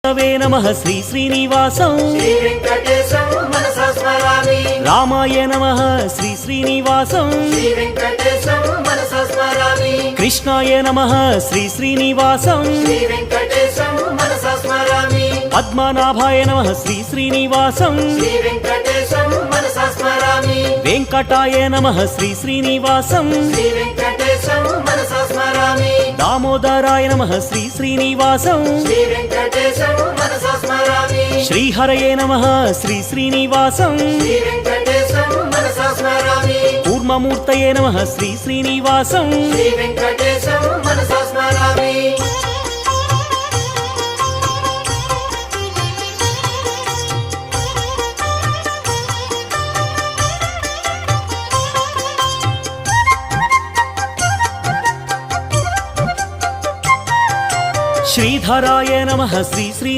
नमः श्री श्रीनिवासं श्री वेंकटेशं मनसा स्मरामि। रामाय नमः श्री श्रीनिवासं श्री वेंकटेशं मनसा स्मरामि। कृष्णाय नमः श्री श्रीनिवासं श्री वेंकटेशं मनसा स्मरामि। पद्मनाभाय नमः श्री श्रीनिवासं श्री वेंकटेशं मनसा स्मरामि। वेंकटाय नमः श्री श्रीनिवासं श्री वेंकटेशं मनसा स्मरामि। दामोदराय नमः श्री श्रीनिवासं श्री वेंकटेशं मनसा स्मरामि। श्रीहरये नमः श्री श्रीनिवासं श्री वेंकटेशं मनसा स्मरामि। कूर्ममूर्तये नमः श्री श्रीनिवासं श्री वेंकटेशं मनसा स्मरामि। श्रीधराय नमः श्री श्री